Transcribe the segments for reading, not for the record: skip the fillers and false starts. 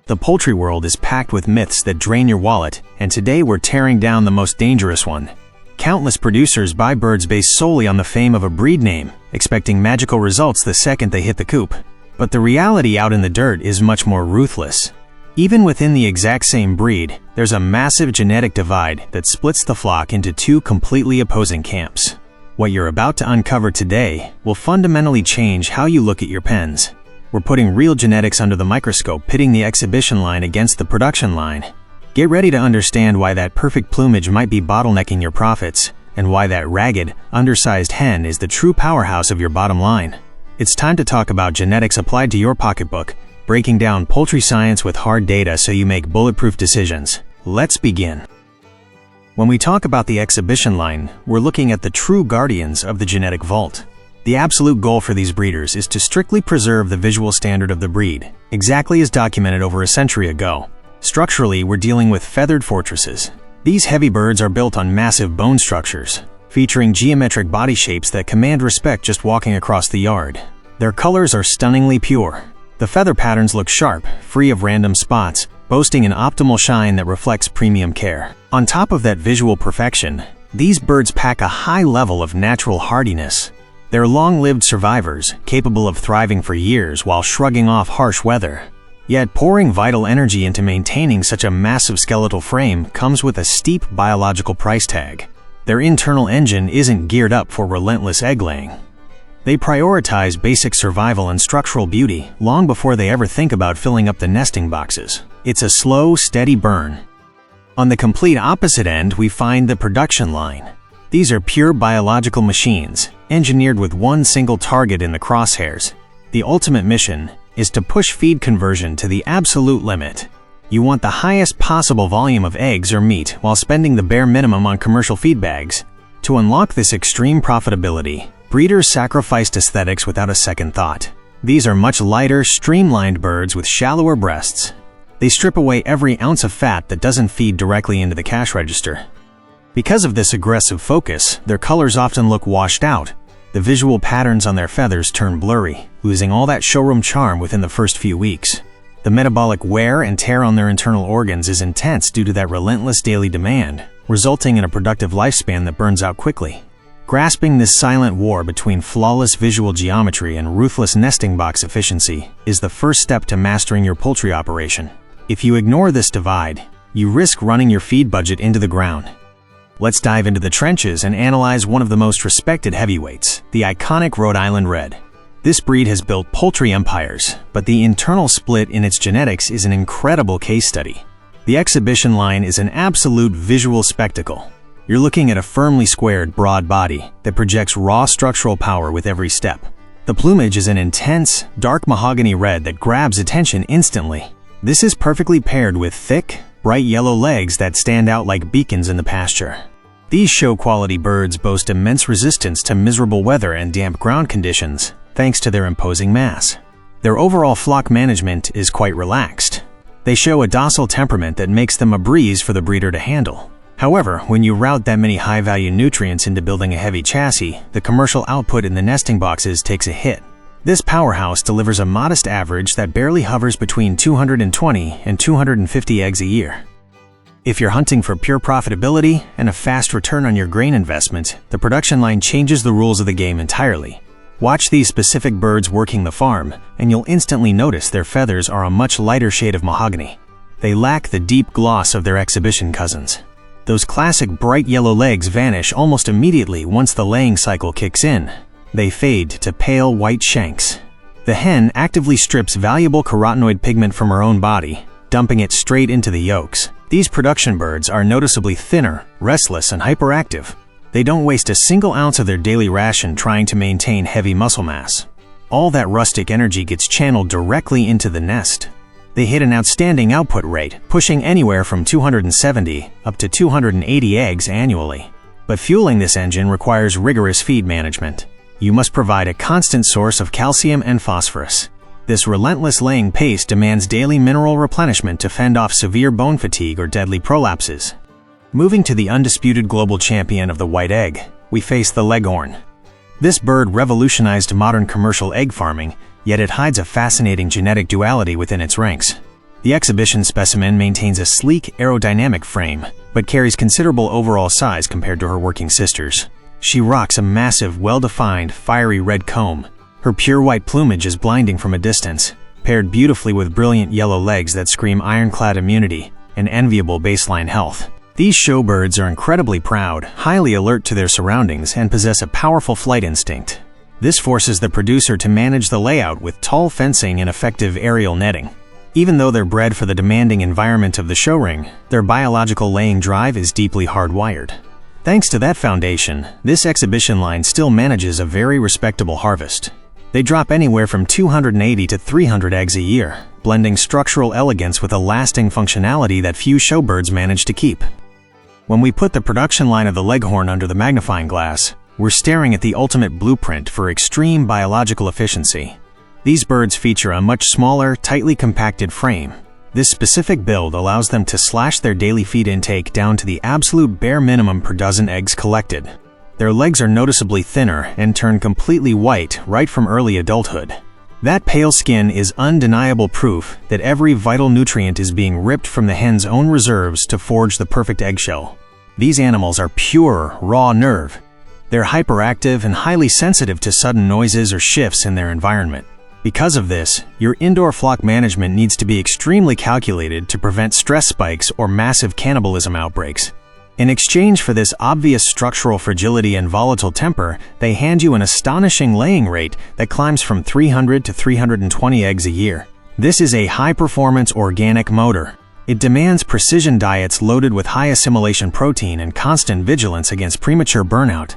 The poultry world is packed with myths that drain your wallet, and today we're tearing down the most dangerous one. Countless producers buy birds based solely on the fame of a breed name, expecting magical results the second they hit the coop. But the reality out in the dirt is much more ruthless. Even within the exact same breed, there's a massive genetic divide that splits the flock into two completely opposing camps. What you're about to uncover today will fundamentally change how you look at your pens. We're putting real genetics under the microscope, pitting the exhibition line against the production line. Get ready to understand why that perfect plumage might be bottlenecking your profits, and why that ragged, undersized hen is the true powerhouse of your bottom line. It's time to talk about genetics applied to your pocketbook, breaking down poultry science with hard data so you make bulletproof decisions. Let's begin. When we talk about the exhibition line, we're looking at the true guardians of the genetic vault. The absolute goal for these breeders is to strictly preserve the visual standard of the breed, exactly as documented over a century ago. Structurally, we're dealing with feathered fortresses. These heavy birds are built on massive bone structures, featuring geometric body shapes that command respect just walking across the yard. Their colors are stunningly pure. The feather patterns look sharp, free of random spots, boasting an optimal shine that reflects premium care. On top of that visual perfection, these birds pack a high level of natural hardiness. They're long-lived survivors, capable of thriving for years while shrugging off harsh weather. Yet pouring vital energy into maintaining such a massive skeletal frame comes with a steep biological price tag. Their internal engine isn't geared up for relentless egg-laying. They prioritize basic survival and structural beauty long before they ever think about filling up the nesting boxes. It's a slow, steady burn. On the complete opposite end, we find the production line. These are pure biological machines, engineered with one single target in the crosshairs. The ultimate mission is to push feed conversion to the absolute limit. You want the highest possible volume of eggs or meat while spending the bare minimum on commercial feed bags. To unlock this extreme profitability, breeders sacrificed aesthetics without a second thought. These are much lighter, streamlined birds with shallower breasts. They strip away every ounce of fat that doesn't feed directly into the cash register. Because of this aggressive focus, their colors often look washed out. The visual patterns on their feathers turn blurry, losing all that showroom charm within the first few weeks. The metabolic wear and tear on their internal organs is intense due to that relentless daily demand, resulting in a productive lifespan that burns out quickly. Grasping this silent war between flawless visual geometry and ruthless nesting box efficiency is the first step to mastering your poultry operation. If you ignore this divide, you risk running your feed budget into the ground. Let's dive into the trenches and analyze one of the most respected heavyweights, the iconic Rhode Island Red. This breed has built poultry empires, but the internal split in its genetics is an incredible case study. The exhibition line is an absolute visual spectacle. You're looking at a firmly squared, broad body that projects raw structural power with every step. The plumage is an intense, dark mahogany red that grabs attention instantly. This is perfectly paired with thick, bright yellow legs that stand out like beacons in the pasture. These show-quality birds boast immense resistance to miserable weather and damp ground conditions, thanks to their imposing mass. Their overall flock management is quite relaxed. They show a docile temperament that makes them a breeze for the breeder to handle. However, when you route that many high-value nutrients into building a heavy chassis, the commercial output in the nesting boxes takes a hit. This powerhouse delivers a modest average that barely hovers between 220 and 250 eggs a year. If you're hunting for pure profitability and a fast return on your grain investment, the production line changes the rules of the game entirely. Watch these specific birds working the farm, and you'll instantly notice their feathers are a much lighter shade of mahogany. They lack the deep gloss of their exhibition cousins. Those classic bright yellow legs vanish almost immediately once the laying cycle kicks in. They fade to pale white shanks. The hen actively strips valuable carotenoid pigment from her own body, dumping it straight into the yolks. These production birds are noticeably thinner, restless, and hyperactive. They don't waste a single ounce of their daily ration trying to maintain heavy muscle mass. All that rustic energy gets channeled directly into the nest. They hit an outstanding output rate, pushing anywhere from 270 up to 280 eggs annually. But fueling this engine requires rigorous feed management. You must provide a constant source of calcium and phosphorus. This relentless laying pace demands daily mineral replenishment to fend off severe bone fatigue or deadly prolapses. Moving to the undisputed global champion of the white egg, we face the Leghorn. This bird revolutionized modern commercial egg farming, yet it hides a fascinating genetic duality within its ranks. The exhibition specimen maintains a sleek, aerodynamic frame, but carries considerable overall size compared to her working sisters. She rocks a massive, well-defined, fiery red comb. Her pure white plumage is blinding from a distance, paired beautifully with brilliant yellow legs that scream ironclad immunity and enviable baseline health. These showbirds are incredibly proud, highly alert to their surroundings, and possess a powerful flight instinct. This forces the producer to manage the layout with tall fencing and effective aerial netting. Even though they're bred for the demanding environment of the show ring, their biological laying drive is deeply hardwired. Thanks to that foundation, this exhibition line still manages a very respectable harvest. They drop anywhere from 280 to 300 eggs a year, blending structural elegance with a lasting functionality that few showbirds manage to keep. When we put the production line of the Leghorn under the magnifying glass, we're staring at the ultimate blueprint for extreme biological efficiency. These birds feature a much smaller, tightly compacted frame. This specific build allows them to slash their daily feed intake down to the absolute bare minimum per dozen eggs collected. Their legs are noticeably thinner and turn completely white right from early adulthood. That pale skin is undeniable proof that every vital nutrient is being ripped from the hen's own reserves to forge the perfect eggshell. These animals are pure, raw nerve. They're hyperactive and highly sensitive to sudden noises or shifts in their environment. Because of this, your indoor flock management needs to be extremely calculated to prevent stress spikes or massive cannibalism outbreaks. In exchange for this obvious structural fragility and volatile temper, they hand you an astonishing laying rate that climbs from 300 to 320 eggs a year. This is a high-performance organic motor. It demands precision diets loaded with high assimilation protein and constant vigilance against premature burnout.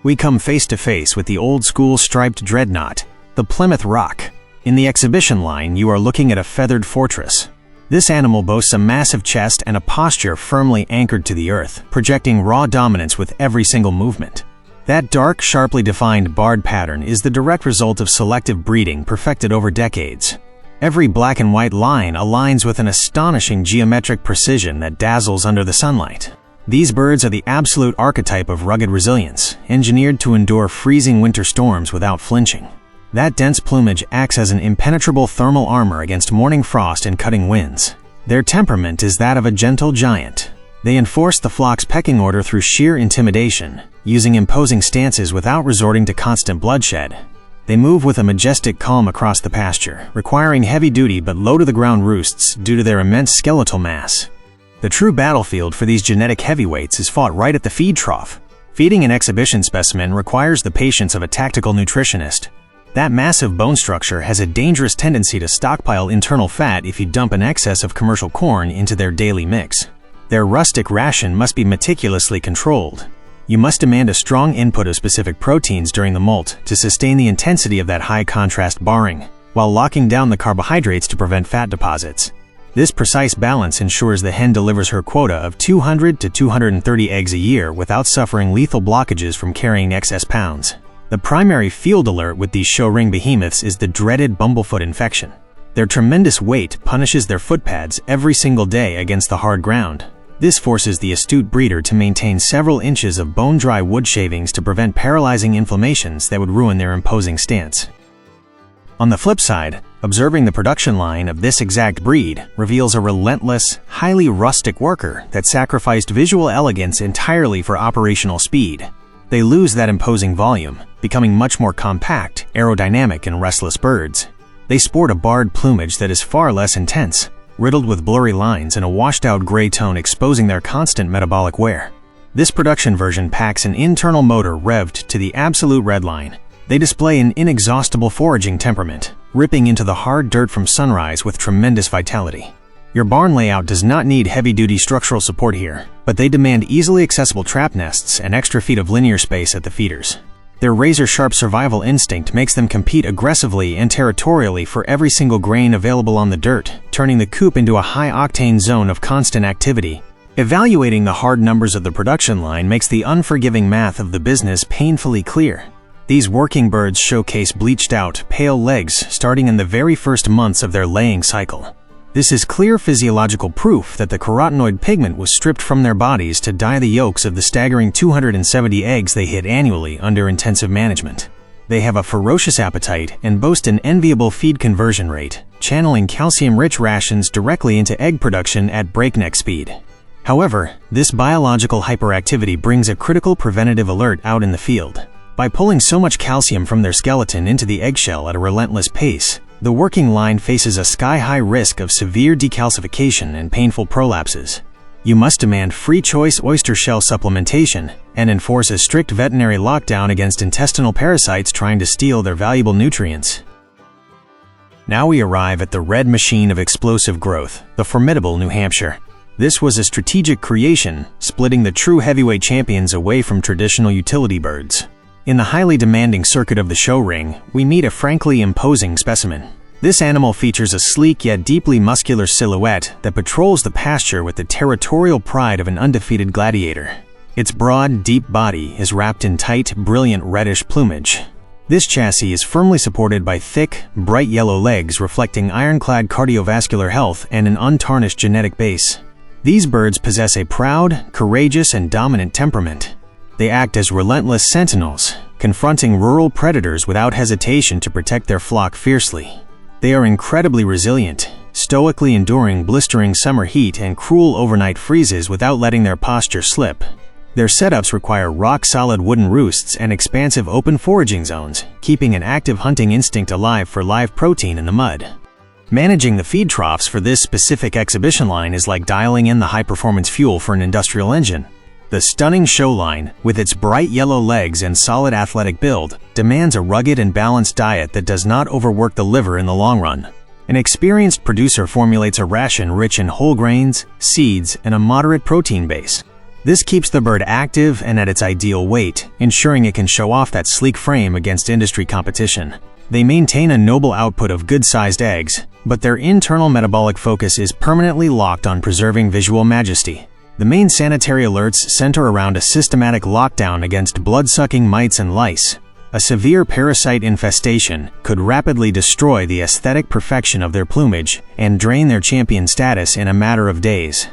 We come face to face with the old-school striped dreadnought, the Plymouth Rock. In the exhibition line, you are looking at a feathered fortress. This animal boasts a massive chest and a posture firmly anchored to the earth, projecting raw dominance with every single movement. That dark, sharply defined barred pattern is the direct result of selective breeding perfected over decades. Every black and white line aligns with an astonishing geometric precision that dazzles under the sunlight. These birds are the absolute archetype of rugged resilience, engineered to endure freezing winter storms without flinching. That dense plumage acts as an impenetrable thermal armor against morning frost and cutting winds. Their temperament is that of a gentle giant. They enforce the flock's pecking order through sheer intimidation, using imposing stances without resorting to constant bloodshed. They move with a majestic calm across the pasture, requiring heavy-duty but low-to-the-ground roosts due to their immense skeletal mass. The true battlefield for these genetic heavyweights is fought right at the feed trough. Feeding an exhibition specimen requires the patience of a tactical nutritionist. That massive bone structure has a dangerous tendency to stockpile internal fat if you dump an excess of commercial corn into their daily mix. Their rustic ration must be meticulously controlled. You must demand a strong input of specific proteins during the molt to sustain the intensity of that high-contrast barring, while locking down the carbohydrates to prevent fat deposits. This precise balance ensures the hen delivers her quota of 200 to 230 eggs a year without suffering lethal blockages from carrying excess pounds. The primary field alert with these show ring behemoths is the dreaded bumblefoot infection. Their tremendous weight punishes their foot pads every single day against the hard ground. This forces the astute breeder to maintain several inches of bone-dry wood shavings to prevent paralyzing inflammations that would ruin their imposing stance. On the flip side, observing the production line of this exact breed reveals a relentless, highly rustic worker that sacrificed visual elegance entirely for operational speed. They lose that imposing volume, becoming much more compact, aerodynamic, and restless birds. They sport a barred plumage that is far less intense, riddled with blurry lines and a washed-out gray tone exposing their constant metabolic wear. This production version packs an internal motor revved to the absolute redline. They display an inexhaustible foraging temperament, ripping into the hard dirt from sunrise with tremendous vitality. Your barn layout does not need heavy-duty structural support here, but they demand easily accessible trap nests and extra feet of linear space at the feeders. Their razor-sharp survival instinct makes them compete aggressively and territorially for every single grain available on the dirt, turning the coop into a high-octane zone of constant activity. Evaluating the hard numbers of the production line makes the unforgiving math of the business painfully clear. These working birds showcase bleached-out, pale legs starting in the very first months of their laying cycle. This is clear physiological proof that the carotenoid pigment was stripped from their bodies to dye the yolks of the staggering 270 eggs they hit annually under intensive management. They have a ferocious appetite and boast an enviable feed conversion rate, channeling calcium-rich rations directly into egg production at breakneck speed. However, this biological hyperactivity brings a critical preventative alert out in the field. By pulling so much calcium from their skeleton into the eggshell at a relentless pace, the working line faces a sky-high risk of severe decalcification and painful prolapses. You must demand free choice oyster shell supplementation and enforce a strict veterinary lockdown against intestinal parasites trying to steal their valuable nutrients. Now we arrive at the red machine of explosive growth, the formidable New Hampshire. This was a strategic creation, splitting the true heavyweight champions away from traditional utility birds. In the highly demanding circuit of the show ring, we meet a frankly imposing specimen. This animal features a sleek yet deeply muscular silhouette that patrols the pasture with the territorial pride of an undefeated gladiator. Its broad, deep body is wrapped in tight, brilliant reddish plumage. This chassis is firmly supported by thick, bright yellow legs reflecting ironclad cardiovascular health and an untarnished genetic base. These birds possess a proud, courageous, and dominant temperament. They act as relentless sentinels, confronting rural predators without hesitation to protect their flock fiercely. They are incredibly resilient, stoically enduring blistering summer heat and cruel overnight freezes without letting their posture slip. Their setups require rock-solid wooden roosts and expansive open foraging zones, keeping an active hunting instinct alive for live protein in the mud. Managing the feed troughs for this specific exhibition line is like dialing in the high-performance fuel for an industrial engine. The stunning show line, with its bright yellow legs and solid athletic build, demands a rugged and balanced diet that does not overwork the liver in the long run. An experienced producer formulates a ration rich in whole grains, seeds, and a moderate protein base. This keeps the bird active and at its ideal weight, ensuring it can show off that sleek frame against industry competition. They maintain a noble output of good-sized eggs, but their internal metabolic focus is permanently locked on preserving visual majesty. The main sanitary alerts center around a systematic lockdown against blood-sucking mites and lice. A severe parasite infestation could rapidly destroy the aesthetic perfection of their plumage and drain their champion status in a matter of days.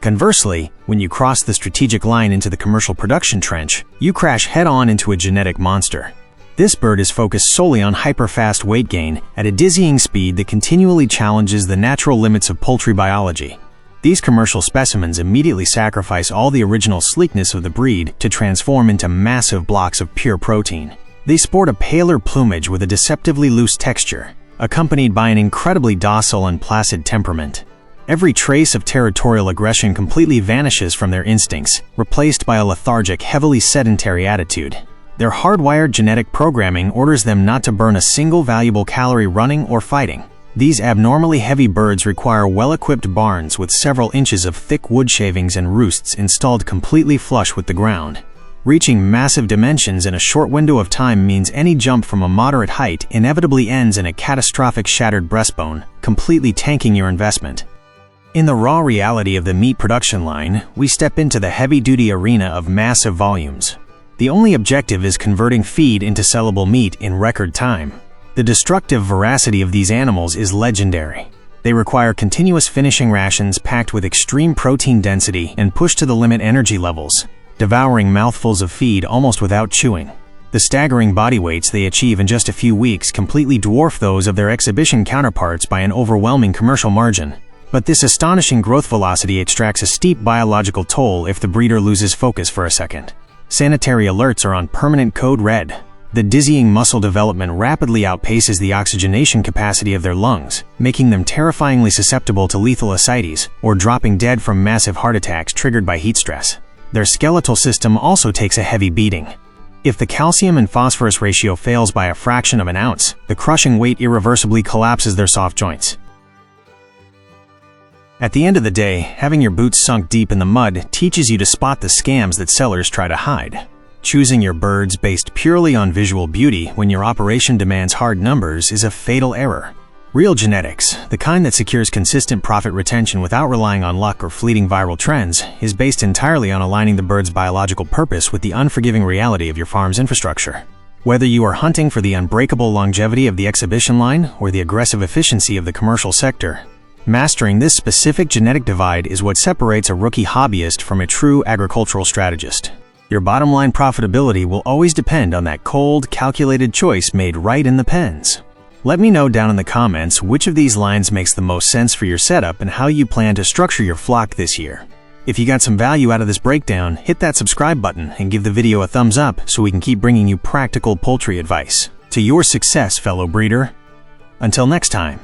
Conversely, when you cross the strategic line into the commercial production trench, you crash head-on into a genetic monster. This bird is focused solely on hyper-fast weight gain at a dizzying speed that continually challenges the natural limits of poultry biology. These commercial specimens immediately sacrifice all the original sleekness of the breed to transform into massive blocks of pure protein. They sport a paler plumage with a deceptively loose texture, accompanied by an incredibly docile and placid temperament. Every trace of territorial aggression completely vanishes from their instincts, replaced by a lethargic, heavily sedentary attitude. Their hardwired genetic programming orders them not to burn a single valuable calorie running or fighting. These abnormally heavy birds require well-equipped barns with several inches of thick wood shavings and roosts installed completely flush with the ground. Reaching massive dimensions in a short window of time means any jump from a moderate height inevitably ends in a catastrophic shattered breastbone, completely tanking your investment. In the raw reality of the meat production line, we step into the heavy-duty arena of massive volumes. The only objective is converting feed into sellable meat in record time. The destructive voracity of these animals is legendary. They require continuous finishing rations packed with extreme protein density and push to the limit energy levels, devouring mouthfuls of feed almost without chewing. The staggering body weights they achieve in just a few weeks completely dwarf those of their exhibition counterparts by an overwhelming commercial margin. But this astonishing growth velocity extracts a steep biological toll if the breeder loses focus for a second. Sanitary alerts are on permanent code red. The dizzying muscle development rapidly outpaces the oxygenation capacity of their lungs, making them terrifyingly susceptible to lethal ascites or dropping dead from massive heart attacks triggered by heat stress. Their skeletal system also takes a heavy beating. If the calcium and phosphorus ratio fails by a fraction of an ounce, the crushing weight irreversibly collapses their soft joints. At the end of the day, having your boots sunk deep in the mud teaches you to spot the scams that sellers try to hide. Choosing your birds based purely on visual beauty when your operation demands hard numbers is a fatal error. Real genetics, the kind that secures consistent profit retention without relying on luck or fleeting viral trends, is based entirely on aligning the bird's biological purpose with the unforgiving reality of your farm's infrastructure. Whether you are hunting for the unbreakable longevity of the exhibition line or the aggressive efficiency of the commercial sector, mastering this specific genetic divide is what separates a rookie hobbyist from a true agricultural strategist. Your bottom line profitability will always depend on that cold, calculated choice made right in the pens. Let me know down in the comments which of these lines makes the most sense for your setup and how you plan to structure your flock this year. If you got some value out of this breakdown, hit that subscribe button and give the video a thumbs up so we can keep bringing you practical poultry advice. To your success, fellow breeder. Until next time.